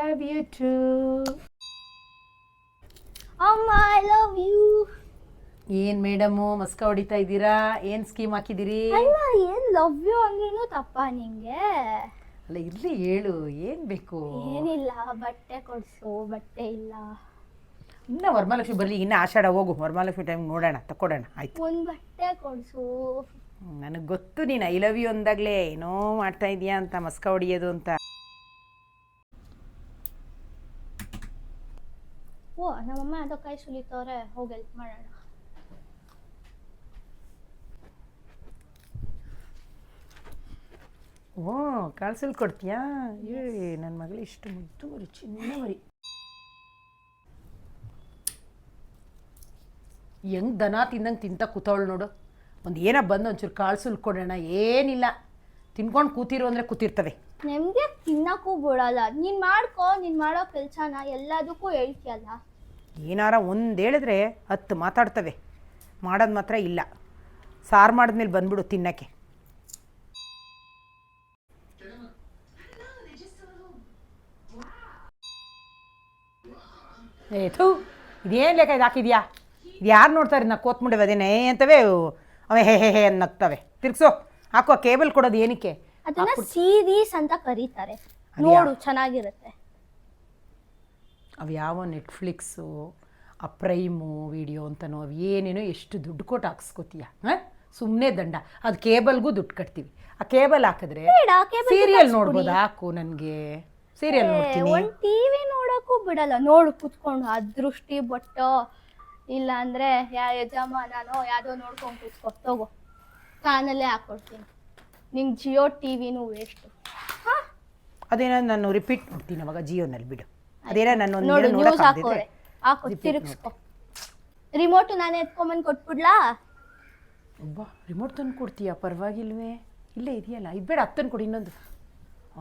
love you too. ಅಮ್ಮ I love you. ಏನ್ madam maska ಹೊಡಿತಾ ಇದ್ದೀರಾ? ಏನ್ ಸ್ಕೀಮ್ ಹಾಕಿದಿರಿ? ಅಲ್ಲ ಏನ್ ಲವ್ ಯು ಅಂದ್ರೂ ತಪ್ಪ ನಿಂಗೆ? ಅಲ್ಲ ಇರ್ಲಿ ಹೇಳು, ಏನ್ ಬೇಕು? ಏನಿಲ್ಲ, ಬಟ್ಟೆ ಕೊಡ್ಸು. ಬಟ್ಟೆ ಇಲ್ಲ. ಇನ್ನ ವರಮಹಾಲಕ್ಷ್ಮಿ ಬರ್ಲಿ, ಇನ್ನ ಆಷಾಢ ಹೋಗು, ವರಮಹಾಲಕ್ಷ್ಮಿ ಟೈಮ್ ನೋಡೋಣ, ತಕ್ಕೊಡೋಣ. ಆಯ್ತು, ಒಂದ್ ಬಟ್ಟೆ ಕೊಡ್ಸು. ನನಗೆ ಗೊತ್ತು ನೀನು ಐ ಲವ್ ಯು ಅಂದಾಗಲೇ ಏನೋ ಮಾಡ್ತಾ ಇದೀಯಾ ಅಂತ, ಮಸ್ಕ ಹೊಡಿಯೋದು ಅಂತ. ಓ ನಮ್ಮಮ್ಮ ಅದೋ ಕೈ ಸುಲಿತವ್ರೆ, ಹೋಗಿ ಹೆಲ್ಪ್ ಮಾಡೋಣ. ಓ ಕಾಳ್ಸಲ್ ಕೊಡ್ತೀಯಾ? ಏ ನನ್ನ ಮಗಳು ಇಷ್ಟು ಮುದ್ದು ಮರಿ, ಚಿನ್ನ ಮರಿ. ಹೆಂಗ್ ದನ ತಿಂದಂಗೆ ತಿಂತ ಕೂತವಳು ನೋಡು. ಒಂದು ಏನೋ ಬಂದು ಒಂಚೂರು ಕಾಳು ಸುಲ್ಕೊಡೋಣ. ಏನಿಲ್ಲ, ತಿನ್ಕೊಂಡು ಕೂತಿರು ಅಂದರೆ ಕೂತಿರ್ತವೆ. ನಿಮ್ಗೆ ತಿನ್ನಕ್ಕೂ ಬಿಡಲ್ಲ. ನೀನ್ ಮಾಡ್ಕೋ, ನೀನ್ ಮಾಡೋ ಕೆಲ್ಸನ ಎಲ್ಲದಕ್ಕೂ ಹೇಳ್ತೀಯಲ್ಲ. ಏನಾರ ಒಂದು ಹೇಳಿದ್ರೆ 10 ಮಾತಾಡ್ತವೆ, ಮಾಡೋದು ಮಾತ್ರ ಇಲ್ಲ. ಸಾರು ಮಾಡಿದ್ಮೇಲೆ ಬಂದ್ಬಿಡು ತಿನ್ನಕ್ಕೆ. ಥೂ, ಇದೇನು ಲೆಕ್ಕ ಇದು ಹಾಕಿದ್ಯಾ? ಇದು ಯಾರು ನೋಡ್ತಾರೆ? ನಾ ಕೋತ್ಮುಂಡೆ ಅದೇನೇ ಅಂತವೇ ಅವೇ ಹೇ ಹೇ ಹೇ ಅಂತ ನಗ್ತವೆ. ತಿರ್ಗ್ಸೋ, ಹಾಕೋ. ಕೇಬಲ್ ಕೊಡೋದು ಏನಕ್ಕೆ? ಅದನ್ನ ಸೀರೀಸ್ ಅಂತ ಕರೀತಾರೆ, ನೋಡು ಚೆನ್ನಾಗಿರುತ್ತೆ. ಅವು ಯಾವ ನೆಟ್ಫ್ಲಿಕ್ಸು, ಆ ಪ್ರೈಮು ವಿಡಿಯೋ ಅಂತನೋ ಅವು ಏನೇನೋ ಎಷ್ಟು ದುಡ್ಡು ಕೊಟ್ಟು ಹಾಕ್ಸ್ಕೊತೀಯ? ಹಾಂ, ಸುಮ್ಮನೆ ದಂಡ. ಅದು ಕೇಬಲ್ಗೂ ದುಡ್ಡು ಕಟ್ತೀವಿ. ಆ ಕೇಬಲ್ ಹಾಕಿದ್ರೆ ಸೀರಿಯಲ್ ನೋಡ್ಬೋದು. ಹಾಕು, ನನಗೆ ಸೀರಿಯಲ್ ನೋಡ್ತೀನಿ. ಒಂದು ಟಿವಿ ನೋಡೋಕ್ಕೂ ಬಿಡಲ್ಲ. ನೋಡು ಕುತ್ಕೊಂಡು ಅದೃಷ್ಟಿ ಬಟ್ಟೋ, ಇಲ್ಲ ಅಂದರೆ ಯಜಮಾನನೋ ಯಾವುದೋ ನೋಡ್ಕೊಂಡು ಕೂತ್ಕೊ. ತಗೋ, ಕಾನಲ್ಲೇ ಹಾಕ್ಕೊಡ್ತೀನಿ. ನಿಂಗೆ ಜಿಯೋ ಟಿವಿನೂ ವೇಸ್ಟು. ಹಾಂ, ಅದೇನೋ ನಾನು ರಿಪೀಟ್ ಮಾಡ್ತೀನಿ ಅವಾಗ ಜಿಯೋನಲ್ಲಿ. ಬಿಡು, ಅದೇನೋ ನಾನು ನೋಡು ನ್ಯೂಸ್ ಹಾಕೋರೆ, ಹಾಕೋ, ತಿರುಗಿಸ್ಕೊ. ರಿಮೋಟು ನಾನೇ ಎತ್ಕೊಂಬಂದು ಕೊಟ್ಬಿಡ್ಲಾ? ಅಬ್ಬಾ, ರಿಮೋಟ್ ತಂದು ಕೊಡ್ತೀಯಾ? ಪರವಾಗಿಲ್ವೇ? ಇಲ್ಲೇ ಇದೆಯಲ್ಲ, ಇದು ಬೇಡ, ಹತ್ತನ್ನು ಕೊಡಿ ಇನ್ನೊಂದು.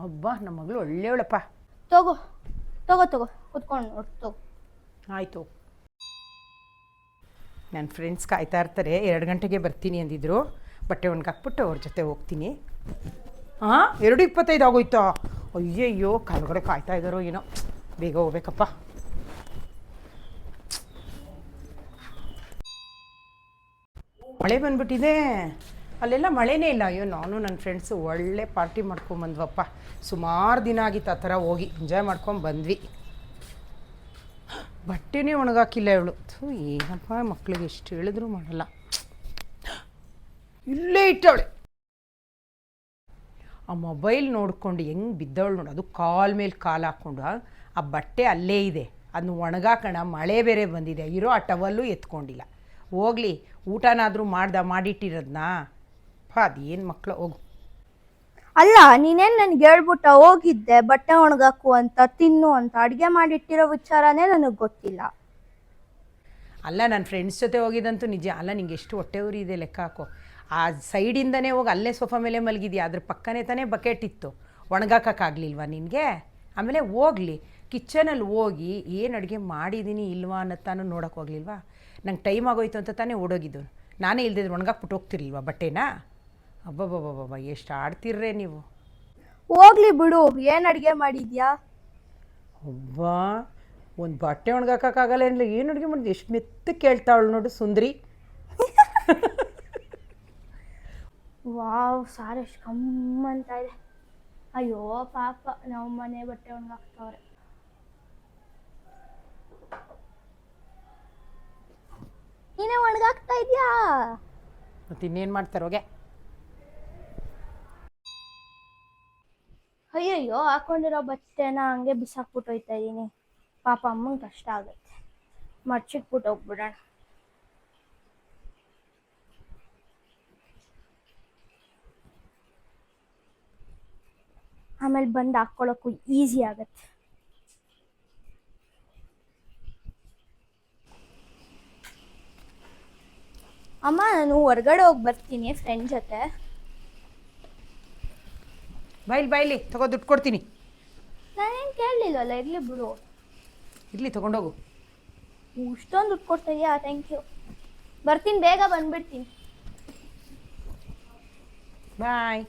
ಅಬ್ಬಾ, ನಮ್ಮ ಮಗಳು ಒಳ್ಳೆಯವಳಪ್ಪ. ತಗೋ ತಗೋ ತಗೋ, ಕುತ್ಕೊಂಡು ನೋಡು. ತಗೋ, ಆಯಿತು. ನನ್ನ ಫ್ರೆಂಡ್ಸ್ ಕಾಯ್ತಾ ಇರ್ತಾರೆ, 2 ಗಂಟೆಗೆ ಬರ್ತೀನಿ ಅಂದಿದ್ರು. ಬಟ್ಟೆ ಒಣಗಾಕ್ಬಿಟ್ಟು ಅವ್ರ ಜೊತೆ ಹೋಗ್ತೀನಿ. ಹಾಂ, 2:25 ಆಗೋಯ್ತಾ? ಅಯ್ಯಯ್ಯೋ, ಕೆಳಗಡೆ ಕಾಯ್ತಾ ಇದ್ದಾರೋ ಏನೋ. ಬೇಗ ಹೋಗ್ಬೇಕಪ್ಪ. ಮಳೆ ಬಂದ್ಬಿಟ್ಟಿದೆ. ಅಲ್ಲೆಲ್ಲ ಮಳೆನೇ ಇಲ್ಲ. ಅಯ್ಯೋ, ನಾನು ನನ್ನ ಫ್ರೆಂಡ್ಸು ಒಳ್ಳೆ ಪಾರ್ಟಿ ಮಾಡ್ಕೊಂಬಂದ್ವಪ್ಪ. ಸುಮಾರು ದಿನ ಆಗಿತ್ತು ಆ ಥರ ಹೋಗಿ ಎಂಜಾಯ್ ಮಾಡ್ಕೊಂಡು ಬಂದ್ವಿ. ಬಟ್ಟೆನೇ ಒಣಗಾಕಿಲ್ಲ ಇವಳು. ಏನಪ್ಪ, ಮಕ್ಳಿಗೆ ಎಷ್ಟು ಹೇಳಿದ್ರು ಮಾಡಲ್ಲ. ಇಲ್ಲೇ ಇಟ್ಟವಳೆ. ಆ ಮೊಬೈಲ್ ನೋಡ್ಕೊಂಡು ಹೆಂಗೆ ಬಿದ್ದವಳು ನೋಡು. ಅದು ಕಾಲ್ ಮೇಲೆ ಕಾಲು ಹಾಕ್ಕೊಂಡು ಆ ಬಟ್ಟೆ ಅಲ್ಲೇ ಇದೆ. ಅದನ್ನ ಒಣಗಾಕೋಣ, ಮಳೆ ಬೇರೆ ಬಂದಿದೆ. ಇರೋ ಆ ಟವಲ್ಲೂ ಎತ್ಕೊಂಡಿಲ್ಲ. ಹೋಗ್ಲಿ, ಊಟನಾದರೂ ಮಾಡಿಟ್ಟಿರೋದನ್ನ. ಅದೇನು ಮಕ್ಕಳು, ಹೋಗು. ಅಲ್ಲ, ನೀನೇನು ನನಗೆ ಹೇಳ್ಬಿಟ್ಟ ಹೋಗಿದ್ದೆ ಬಟ್ಟೆ ಒಣಗಾಕು ಅಂತ, ತಿನ್ನು ಅಂತ. ಅಡುಗೆ ಮಾಡಿಟ್ಟಿರೋ ವಿಚಾರನೇ ನನಗೆ ಗೊತ್ತಿಲ್ಲ. ಅಲ್ಲ, ನನ್ನ ಫ್ರೆಂಡ್ಸ್ ಜೊತೆ ಹೋಗಿದ್ದಂತೂ ನಿಜ. ಅಲ್ಲ, ನಿಂಗೆ ಎಷ್ಟು ಹೊಟ್ಟೆ ಉರಿ ಇದೆ ಲೆಕ್ಕ ಹಾಕೋ. ಆ ಸೈಡಿಂದನೇ ಹೋಗಿ ಅಲ್ಲೇ ಸೋಫಾ ಮೇಲೆ ಮಲಗಿದ್ಯಾ. ಅದ್ರ ಪಕ್ಕನೇ ತಾನೇ ಬಕೆಟ್ ಇತ್ತು. ಒಣಗಾಕೋಕ್ಕಾಗಲಿಲ್ವಾ ನಿನಗೆ? ಆಮೇಲೆ ಹೋಗ್ಲಿ, ಕಿಚನಲ್ಲಿ ಹೋಗಿ ಏನು ಅಡುಗೆ ಮಾಡಿದ್ದೀನಿ ಇಲ್ವಾ ಅನ್ನತ್ತಾನು ನೋಡೋಕೆ ಹೋಗ್ಲಿಲ್ವಾ? ನಂಗೆ ಟೈಮ್ ಆಗೋಯ್ತು ಅಂತ ತಾನೇ ಓಡೋಗಿದ್ದು. ನಾನೇ ಇಲ್ದಿದ್ರೆ ಒಣಗಾಕ್ಬಿಟ್ಟು ಹೋಗ್ತಿರ್ಲಿಲ್ವಾ ಬಟ್ಟೆನಾ? ಅಬ್ಬಬ್ಬಬ್ಬಬ್ಬ, ಎಷ್ಟು ಆಡ್ತಿರ್ರೆ ನೀವು. ಹೋಗ್ಲಿ ಬಿಡು, ಏನು ಅಡುಗೆ ಮಾಡಿದ್ಯಾ? ಒಬ್ಬ ಒಂದು ಬಟ್ಟೆ ಒಣಗಾಕೋಕ್ಕಾಗಲ್ಲ ಏನಿಲ್ಲ. ಏನು ಅಡುಗೆ ಮಾಡಿದ್ವಿ? ಎಷ್ಟು ಮೆತ್ತಗೆ ಕೇಳ್ತಾವಳು ನೋಡು ಸುಂದ್ರಿ. ವಾವ್, ಸಾರು ಎಷ್ಟು ಕಮ್ಮಂತ ಇದೆ. ಅಯ್ಯೋ ಪಾಪ, ನಾವು ಮನೆ ಬಟ್ಟೆ ಒಣಗಾಕ್ತವ್ರೆ. ನೀನೇ ಒಣಗಾಕ್ತಾ ಇದೆಯಾ? ಮತ್ತು ಇನ್ನೇನು ಮಾಡ್ತಾರೆ ಹೋಗೆ. ಅಯ್ಯಯ್ಯೋ, ಹಾಕೊಂಡಿರೋ ಬಟ್ಟೆನ ಹಂಗೆ ಬಿಸಾಕ್ಬಿಟ್ಟು ಹೋಯ್ತಾ ಇದ್ದೀನಿ. ಪಾಪ ಅಮ್ಮಂಗೆ ಕಷ್ಟ ಆಗುತ್ತೆ. ಮಡ್ಚಿಟ್ಬಿಟ್ಟು ಹೋಗ್ಬಿಡೋಣ. ಆಮೇಲೆ ಬಂದು ಹಾಕ್ಕೊಳ್ಳೋಕ್ಕೂ ಈಸಿ ಆಗತ್ತೆ. ಅಮ್ಮ, ನಾನು ಹೊರಗಡೆ ಹೋಗಿ ಬರ್ತೀನಿ ಫ್ರೆಂಡ್ ಜೊತೆ. ಬಾಯ್ಲಿ ತಗೋ, ದುಡ್ಡು ಕೊಡ್ತೀನಿ. ನಾನೇನು ಕೇಳಲಿಲ್ಲವಲ್ಲ, ಇರಲಿ ಬಿಡು. ಇರಲಿ, ತೊಗೊಂಡೋಗು. ಇಷ್ಟೊಂದು ದುಡ್ಡು ಕೊಡ್ತಾ ಇದೆಯಾ? Thank you. ಬರ್ತೀನಿ, ಬೇಗ ಬಂದ್ಬಿಡ್ತೀನಿ. ಬಾಯ್.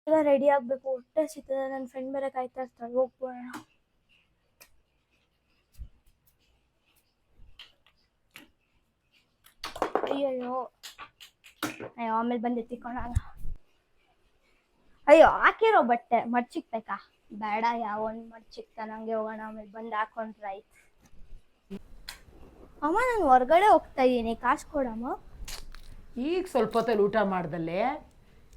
ಈಗ ರೆಡಿ ಆಗಬೇಕು, ಹೊಟ್ಟೆ ಸಿಗ್ತದೆ. ನನ್ನ ಫ್ರೆಂಡ್ ಬೇರೆ ಕಾಯ್ತಾ ಇರ್ತಾಳೆ, ಹೋಗ್ಬೋಣ. ಅಯ್ಯಯ್ಯೋ ಅಯ್ಯೋ, ಆಮೇಲೆ ಬಂದು ಎತ್ತಿಕೊಳ್ಳೋಣ. ಅಯ್ಯೋ, ಹಾಕಿರೋ ಬಟ್ಟೆ ಮಡ್ಚಿಕ್ಬೇಕಾ? ಬೇಡ, ಯಾವನ್ ಮಡ್ಚಿಕ್ತ, ನಂಗೆ ಹೋಗೋಣ, ಆಮೇಲೆ ಬಂದು ಹಾಕೊಂಡ್ರೆ ಆಯ್ತು. ಅಮ್ಮ, ನಾನು ಹೊರಗಡೆ ಹೋಗ್ತಾ ಇದ್ದೀನಿ, ಕಾಸು ಕೊಡಮ್ಮ. ಈಗ ಸ್ವಲ್ಪ ಹೊತ್ತಲ್ಲಿ ಊಟ ಮಾಡ್ದಲ್ಲೇ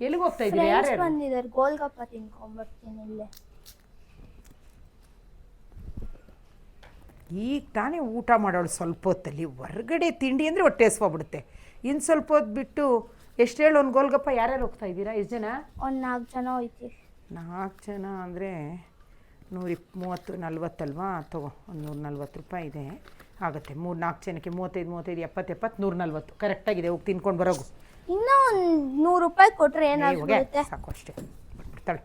ಎಲ್ಲಿಗೆ ಹೋಗ್ತಾ ಇದ್ದೀರಿ? ಫ್ರೆಂಡ್ಸ್ ಯಾರ್ಯಾರು ಬಂದಿದ್ದಾರೆ, ಗೋಲ್ಗಪ್ಪ ತಿನ್ಕೊಂಡ್ಬರ್ತೀನಿ ಇಲ್ಲೇ. ಈಗ ತಾನೇ ಊಟ ಮಾಡೋಳು, ಸ್ವಲ್ಪ ಹೊತ್ತಲ್ಲಿ ಹೊರಗಡೆ ತಿಂಡಿ ಅಂದರೆ ಹೊಟ್ಟೆ ಹಸ್ವಾಗ್ಬಿಡುತ್ತೆ. ಇನ್ನು ಸ್ವಲ್ಪ ಹೊತ್ತು ಬಿಟ್ಟು ಎಷ್ಟು ಹೇಳು, ಒಂದು ಗೋಲ್ಗಪ್ಪ ಯಾರ್ಯಾರು ಹೋಗ್ತಾ ಇದ್ದೀರಾ? ಎಷ್ಟು ಜನ? ಒಂದು 4 ಜನ ಹೋಯ್ತೀವಿ. 4 ಜನ ಅಂದರೆ 130-40 ಅಲ್ವಾ? ತಗೋ, ಒಂದು 140 ರೂಪಾಯಿ ಇದೆ, ಆಗುತ್ತೆ. 3-4 ಜನಕ್ಕೆ 35-35 70 70 140 ಕರೆಕ್ಟಾಗಿದೆ. ಹೋಗಿ ತಿನ್ಕೊಂಡು ಬರೋಗು. ಇನ್ನೂ ಒಂದು 100 ರೂಪಾಯಿ ಕೊಟ್ರೆ ಏನಾಗುತ್ತೆ? ಸಾಕು, ಅಷ್ಟೇ ಬಿಡ್ತಾಳೆ.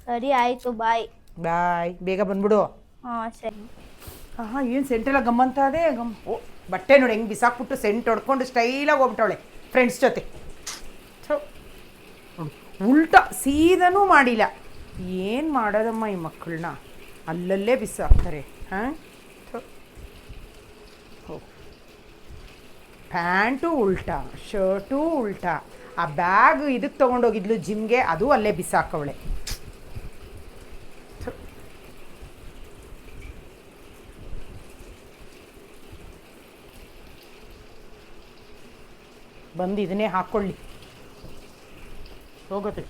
ಸರಿ ಆಯ್ತು, ಬಾಯ್. ಬಾಯ್, ಬೇಗ ಬಂದ್ಬಿಡು. ಹಾಂ ಸರಿ. ಹಾಂ, ಏನು ಸೆಂಟೆಲ್ಲ ಗಮ್ಮಂತ ಅದೇ ಓ, ಬಟ್ಟೆ ನೋಡಿ ಹೆಂಗೆ ಬಿಸಾಕ್ಬಿಟ್ಟು ಸೆಂಟ್ ಹೊಡ್ಕೊಂಡು ಸ್ಟೈಲಾಗಿ ಹೋಗ್ಬಿಟ್ಟವಳೆ ಫ್ರೆಂಡ್ಸ್ ಜೊತೆ. ಸೊ ಉಲ್ಟಾ ಸೀದನೂ ಮಾಡಿಲ್ಲ. ಏನು ಮಾಡೋದಮ್ಮ ಈ ಮಕ್ಕಳನ್ನ, ಅಲ್ಲಲ್ಲೇ ಬಿಸಾಕ್ತಾರೆ. ಹಾಂ, ಪ್ಯಾಂಟು ಉಲ್ಟಾ, ಶರ್ಟು ಉಲ್ಟಾ, ಆ ಬ್ಯಾಗ್ ಇದಕ್ಕೆ ತೊಗೊಂಡೋಗಿದ್ಲು ಜಿಮ್ಗೆ, ಅದು ಅಲ್ಲೇ ಬಿಸಾಕವಳೆ. ಬಂದು ಇದನ್ನೇ ಹಾಕ್ಕೊಳ್ಳಿ, ಹೋಗುತ್ತೆ.